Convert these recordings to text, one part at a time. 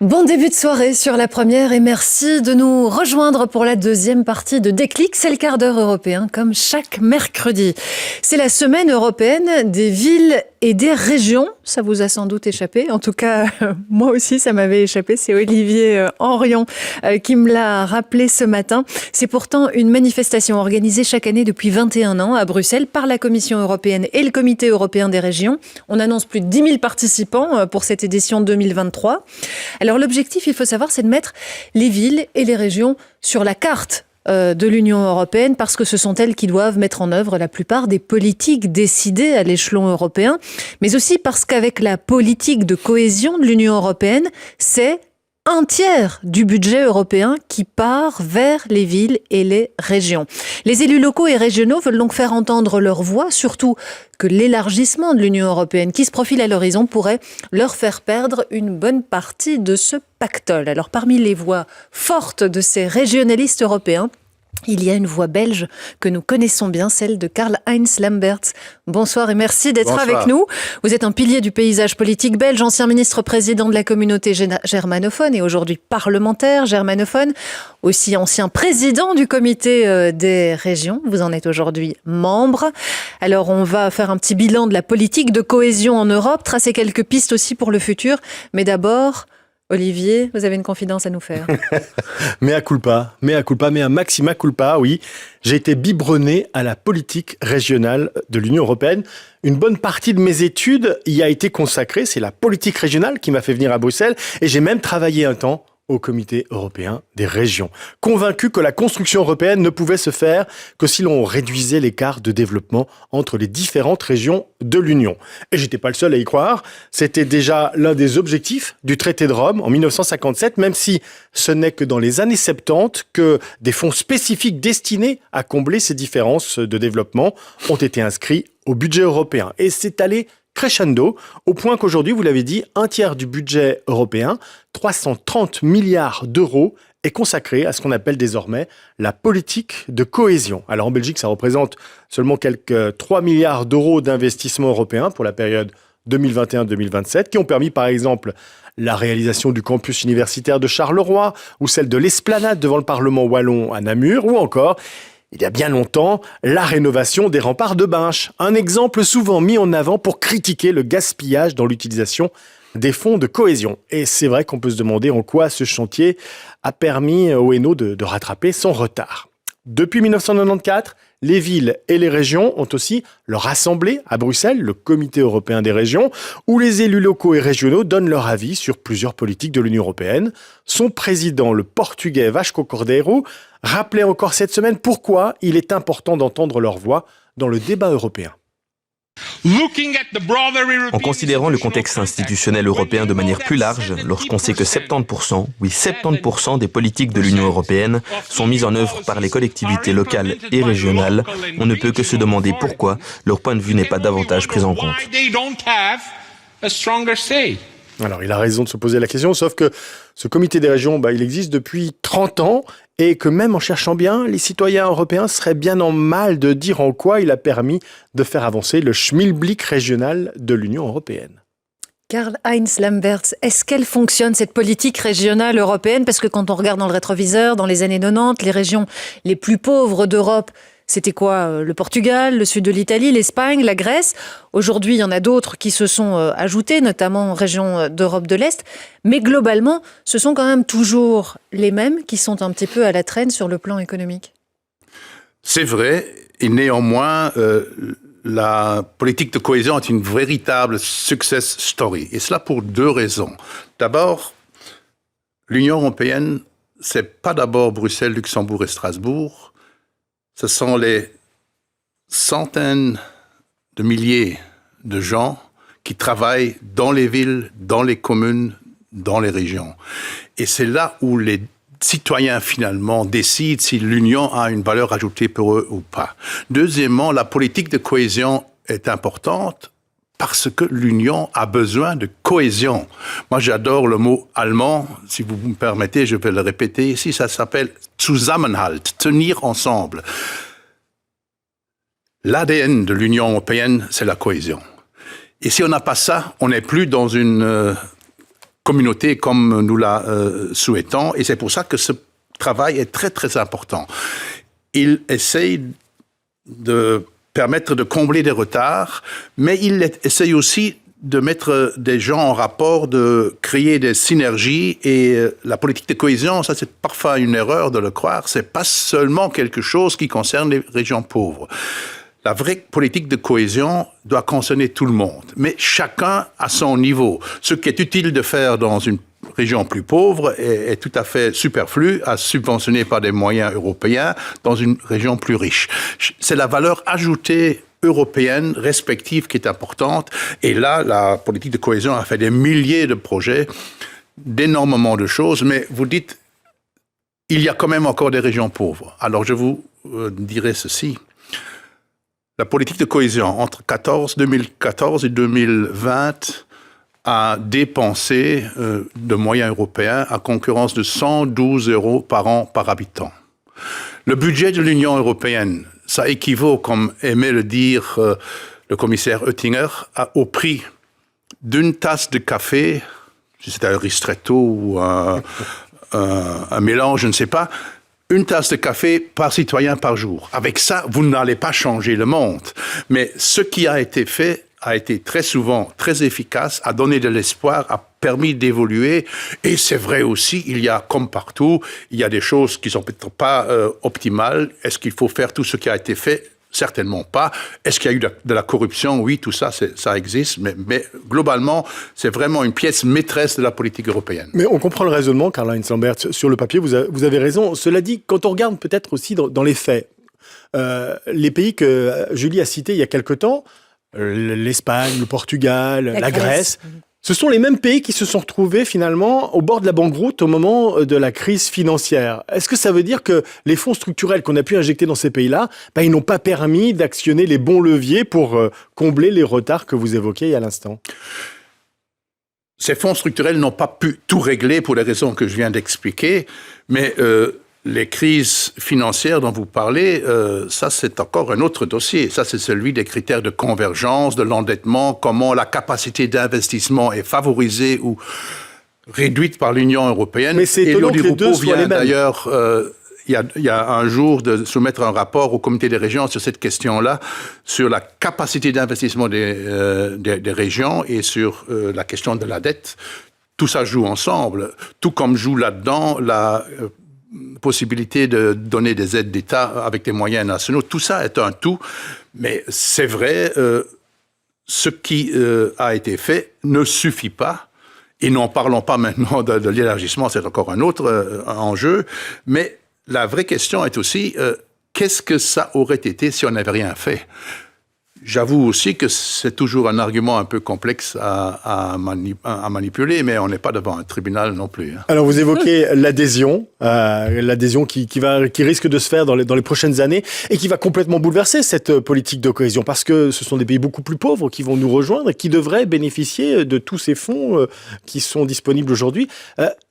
Bon début de soirée sur la première et merci de nous rejoindre pour la deuxième partie de Déclic. C'est le quart d'heure européen comme chaque mercredi. C'est la semaine européenne des villes et des régions. Ça vous a sans doute échappé. En tout cas, moi aussi, ça m'avait échappé. C'est Olivier Henrion qui me l'a rappelé ce matin. C'est pourtant une manifestation organisée chaque année depuis 21 ans à Bruxelles par la Commission européenne et le Comité européen des régions. On annonce plus de 10 000 participants pour cette édition 2023. Alors l'objectif, il faut savoir, c'est de mettre les villes et les régions sur la carte de l'Union européenne parce que ce sont elles qui doivent mettre en œuvre la plupart des politiques décidées à l'échelon européen, mais aussi parce qu'avec la politique de cohésion de l'Union européenne, c'est un tiers du budget européen qui part vers les villes et les régions. Les élus locaux et régionaux veulent donc faire entendre leur voix, surtout que l'élargissement de l'Union européenne qui se profile à l'horizon pourrait leur faire perdre une bonne partie de ce pactole. Alors parmi les voix fortes de ces régionalistes européens, il y a une voix belge que nous connaissons bien, celle de Karl-Heinz Lamberts. Bonsoir et merci d'être avec nous. Vous êtes un pilier du paysage politique belge, ancien ministre-président de la communauté germanophone et aujourd'hui parlementaire germanophone, aussi ancien président du comité des régions. Vous en êtes aujourd'hui membre. Alors on va faire un petit bilan de la politique de cohésion en Europe, tracer quelques pistes aussi pour le futur. Mais d'abord, Olivier, vous avez une confidence à nous faire. Mea culpa, mea maxima culpa, oui. J'ai été biberonné à la politique régionale de l'Union européenne. Une bonne partie de mes études y a été consacrée. C'est la politique régionale qui m'a fait venir à Bruxelles. Et j'ai même travaillé un temps au Comité européen des régions, convaincu que la construction européenne ne pouvait se faire que si l'on réduisait l'écart de développement entre les différentes régions de l'Union. Et j'étais pas le seul à y croire, c'était déjà l'un des objectifs du traité de Rome en 1957, même si ce n'est que dans les années 70 que des fonds spécifiques destinés à combler ces différences de développement ont été inscrits au budget européen. Et c'est allé crescendo, au point qu'aujourd'hui, vous l'avez dit, un tiers du budget européen, 330 milliards d'euros, est consacré à ce qu'on appelle désormais la politique de cohésion. Alors en Belgique, ça représente seulement quelques 3 milliards d'euros d'investissement européen pour la période 2021-2027, qui ont permis par exemple la réalisation du campus universitaire de Charleroi, ou celle de l'Esplanade devant le Parlement wallon à Namur, ou encore il y a bien longtemps, la rénovation des remparts de Binche. Un exemple souvent mis en avant pour critiquer le gaspillage dans l'utilisation des fonds de cohésion. Et c'est vrai qu'on peut se demander en quoi ce chantier a permis au Hainaut de rattraper son retard. Depuis 1994, les villes et les régions ont aussi leur assemblée à Bruxelles, le Comité européen des régions, où les élus locaux et régionaux donnent leur avis sur plusieurs politiques de l'Union européenne. Son président, le portugais Vasco Cordeiro, rappelait encore cette semaine pourquoi il est important d'entendre leur voix dans le débat européen. En considérant le contexte institutionnel européen de manière plus large, lorsqu'on sait que 70%, oui 70% des politiques de l'Union européenne sont mises en œuvre par les collectivités locales et régionales, on ne peut que se demander pourquoi leur point de vue n'est pas davantage pris en compte. Alors, il a raison de se poser la question, sauf que ce comité des régions, il existe depuis 30 ans et que même en cherchant bien, les citoyens européens seraient bien en mal de dire en quoi il a permis de faire avancer le schmilblick régional de l'Union européenne. Karl-Heinz Lamberts, est-ce qu'elle fonctionne, cette politique régionale européenne? Parce que quand on regarde dans le rétroviseur, dans les années 90, les régions les plus pauvres d'Europe, c'était quoi? Le Portugal, le sud de l'Italie, l'Espagne, la Grèce. Aujourd'hui, il y en a d'autres qui se sont ajoutées, notamment régions d'Europe de l'Est. Mais globalement, ce sont quand même toujours les mêmes qui sont un petit peu à la traîne sur le plan économique. C'est vrai, et néanmoins, la politique de cohésion est une véritable success story. Et cela pour deux raisons. D'abord, l'Union européenne, c'est pas d'abord Bruxelles, Luxembourg et Strasbourg. Ce sont les centaines de milliers de gens qui travaillent dans les villes, dans les communes, dans les régions. Et c'est là où les citoyens finalement décident si l'Union a une valeur ajoutée pour eux ou pas. Deuxièmement, la politique de cohésion est importante parce que l'Union a besoin de cohésion. Moi, j'adore le mot allemand. Si vous me permettez, je vais le répéter ici. Ça s'appelle Zusammenhalt, tenir ensemble. L'ADN de l'Union européenne, c'est la cohésion. Et si on n'a pas ça, on n'est plus dans une communauté comme nous la souhaitons. Et c'est pour ça que ce travail est très, très important. Il essaye de permettre de combler des retards, mais il essaye aussi de mettre des gens en rapport, de créer des synergies. Et la politique de cohésion, ça c'est parfois une erreur de le croire, c'est pas seulement quelque chose qui concerne les régions pauvres. La vraie politique de cohésion doit concerner tout le monde, mais chacun à son niveau. Ce qui est utile de faire dans une région plus pauvre est tout à fait superflu à subventionner par des moyens européens dans une région plus riche. C'est la valeur ajoutée européenne respective qui est importante. Et là, la politique de cohésion a fait des milliers de projets, d'énormément de choses, mais vous dites, il y a quand même encore des régions pauvres. Alors je vous dirai ceci. La politique de cohésion entre 2014 et 2020 a dépensé de moyens européens à concurrence de 112 € par an par habitant. Le budget de l'Union européenne, ça équivaut, comme aimait le dire le commissaire Oettinger, au prix d'une tasse de café, si c'était un ristretto ou un mélange, je ne sais pas, une tasse de café par citoyen par jour. Avec ça, vous n'allez pas changer le monde. Mais ce qui a été fait a été très souvent très efficace, a donné de l'espoir, a permis d'évoluer. Et c'est vrai aussi, il y a, comme partout, il y a des choses qui sont peut-être pas optimales. Est-ce qu'il faut faire tout ce qui a été fait? Certainement pas. Est-ce qu'il y a eu de la corruption? Oui, tout ça, ça existe. Mais globalement, c'est vraiment une pièce maîtresse de la politique européenne. Mais on comprend le raisonnement, Karl-Heinz Lambert. Sur le papier, vous avez raison. Cela dit, quand on regarde peut-être aussi dans les faits, les pays que Julie a cités il y a quelque temps, l'Espagne, le Portugal, la Grèce, ce sont les mêmes pays qui se sont retrouvés finalement au bord de la banqueroute au moment de la crise financière. Est-ce que ça veut dire que les fonds structurels qu'on a pu injecter dans ces pays-là, ils n'ont pas permis d'actionner les bons leviers pour combler les retards que vous évoquiez à l'instant? Ces fonds structurels n'ont pas pu tout régler pour les raisons que je viens d'expliquer, mais les crises financières dont vous parlez, ça c'est encore un autre dossier. Ça c'est celui des critères de convergence, de l'endettement, comment la capacité d'investissement est favorisée ou réduite par l'Union européenne. Mais c'est étonnant que les deux soient les mêmes. D'ailleurs, il y a un jour de soumettre un rapport au comité des régions sur cette question-là, sur la capacité d'investissement des régions et sur la question de la dette. Tout ça joue ensemble, tout comme joue là-dedans la possibilité de donner des aides d'État avec des moyens nationaux. Tout ça est un tout, mais c'est vrai, ce qui a été fait ne suffit pas. Et n'en parlons pas maintenant de l'élargissement, c'est encore un autre enjeu, mais la vraie question est aussi, qu'est-ce que ça aurait été si on n'avait rien fait? J'avoue aussi que c'est toujours un argument un peu complexe à manipuler, mais on n'est pas devant un tribunal non plus. Alors vous évoquez l'adhésion qui risque de se faire dans les prochaines années et qui va complètement bouleverser cette politique de cohésion, parce que ce sont des pays beaucoup plus pauvres qui vont nous rejoindre et qui devraient bénéficier de tous ces fonds qui sont disponibles aujourd'hui.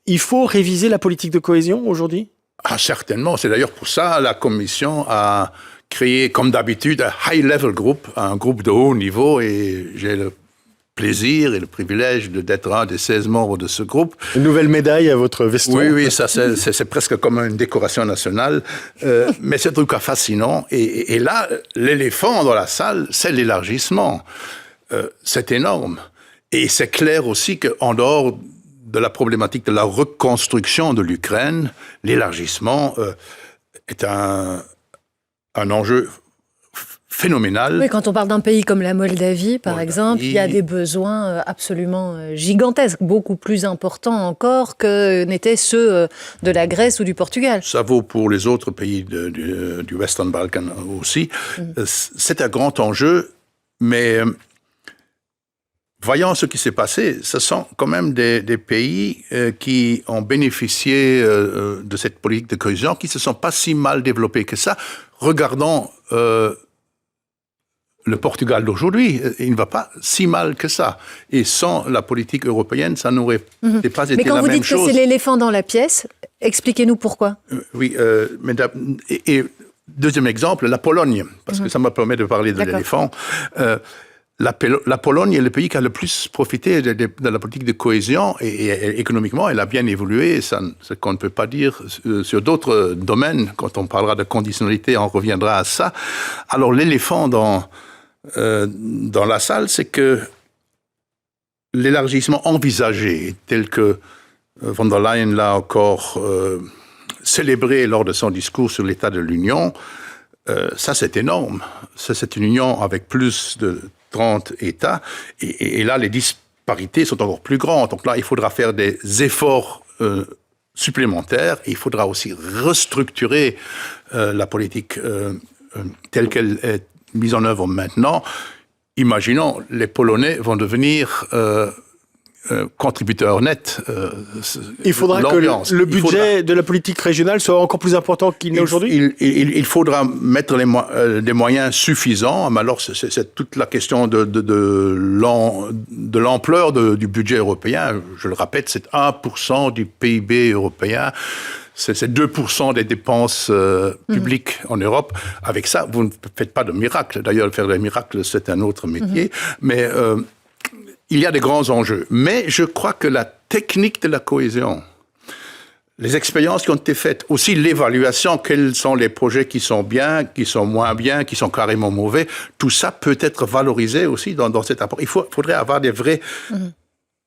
Il faut réviser la politique de cohésion aujourd'hui? Ah, certainement. C'est d'ailleurs pour ça la Commission a créé, comme d'habitude, un high-level group, un groupe de haut niveau, et j'ai le plaisir et le privilège d'être un des 16 membres de ce groupe. Une nouvelle médaille à votre veston. Oui, ça c'est presque comme une décoration nationale, mais c'est un truc fascinant. Et là, l'éléphant dans la salle, c'est l'élargissement. C'est énorme. Et c'est clair aussi qu'en dehors de la problématique de la reconstruction de l'Ukraine, l'élargissement est un enjeu phénoménal. Oui, quand on parle d'un pays comme la Moldavie, par exemple, il y a des besoins absolument gigantesques, beaucoup plus importants encore que n'étaient ceux de la Grèce ou du Portugal. Ça vaut pour les autres pays du Western Balkan aussi. C'est un grand enjeu, mais voyant ce qui s'est passé, ce sont quand même des pays qui ont bénéficié de cette politique de cohésion, qui ne se sont pas si mal développés que ça. Regardons le Portugal d'aujourd'hui, il ne va pas si mal que ça. Et sans la politique européenne, ça n'aurait pas été la même chose. Mais quand vous dites que c'est l'éléphant dans la pièce, expliquez-nous pourquoi. Oui, et deuxième exemple, la Pologne, parce que ça me permet de parler de l'éléphant. la Pologne est le pays qui a le plus profité de la politique de cohésion et économiquement, elle a bien évolué. Ça, ce qu'on ne peut pas dire sur d'autres domaines. Quand on parlera de conditionnalité, on reviendra à ça. Alors, l'éléphant dans la salle, c'est que l'élargissement envisagé, tel que von der Leyen l'a encore célébré lors de son discours sur l'état de l'Union, ça, c'est énorme. Ça, c'est une union avec plus de 30 États, et là, les disparités sont encore plus grandes. Donc là, il faudra faire des efforts supplémentaires, et il faudra aussi restructurer la politique telle qu'elle est mise en œuvre maintenant. Imaginons, les Polonais vont devenir contributeurs nets. Il faudra que le budget de la politique régionale soit encore plus important qu'il n'est aujourd'hui. Il faudra mettre des moyens suffisants. Mais alors, c'est toute la question de l'ampleur du budget européen. Je le répète, c'est 1% du PIB européen. C'est 2% des dépenses publiques en Europe. Avec ça, vous ne faites pas de miracle. D'ailleurs, faire des miracles, c'est un autre métier. Mais il y a des grands enjeux. Mais je crois que la technique de la cohésion, les expériences qui ont été faites, aussi l'évaluation, quels sont les projets qui sont bien, qui sont moins bien, qui sont carrément mauvais, tout ça peut être valorisé aussi dans cet apport. Il faudrait avoir des vraies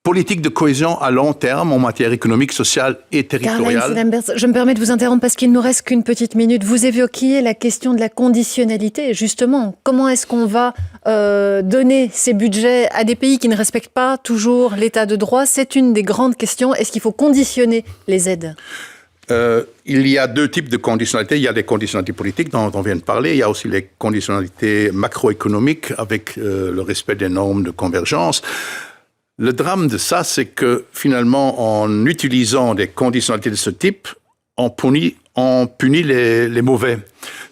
politique de cohésion à long terme en matière économique, sociale et territoriale. Karl-Heinz Lamberts, je me permets de vous interrompre parce qu'il ne nous reste qu'une petite minute. Vous évoquiez la question de la conditionnalité. Justement, comment est-ce qu'on va donner ces budgets à des pays qui ne respectent pas toujours l'état de droit? C'est une des grandes questions. Est-ce qu'il faut conditionner les aides? Il y a deux types de conditionnalités. Il y a des conditionnalités politiques dont on vient de parler. Il y a aussi les conditionnalités macroéconomiques avec le respect des normes de convergence. Le drame de ça, c'est que finalement, en utilisant des conditionnalités de ce type, on punit les mauvais.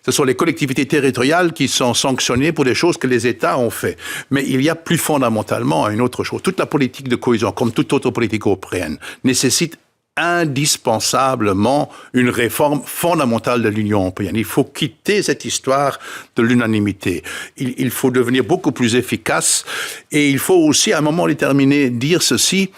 Ce sont les collectivités territoriales qui sont sanctionnées pour des choses que les États ont fait. Mais il y a plus fondamentalement une autre chose. Toute la politique de cohésion, comme toute autre politique européenne, nécessite indispensablement une réforme fondamentale de l'Union européenne. Il faut quitter cette histoire de l'unanimité. Il faut devenir beaucoup plus efficace, et il faut aussi, à un moment déterminé, dire ceci: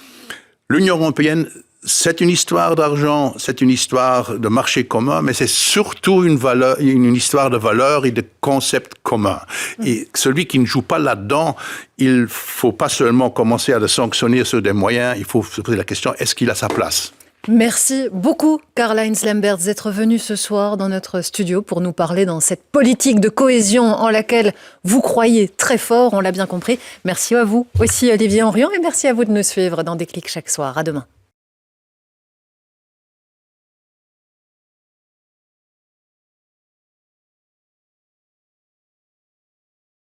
l'Union européenne, c'est une histoire d'argent, c'est une histoire de marché commun, mais c'est surtout une histoire de valeurs et de concepts communs. Et celui qui ne joue pas là-dedans, il ne faut pas seulement commencer à le sanctionner sur des moyens, il faut se poser la question, est-ce qu'il a sa place ? Merci beaucoup, Karl-Heinz Lamberts, d'être venu ce soir dans notre studio pour nous parler dans cette politique de cohésion en laquelle vous croyez très fort, on l'a bien compris. Merci à vous aussi, Olivier Henrion, et merci à vous de nous suivre dans Déclic chaque soir. À demain.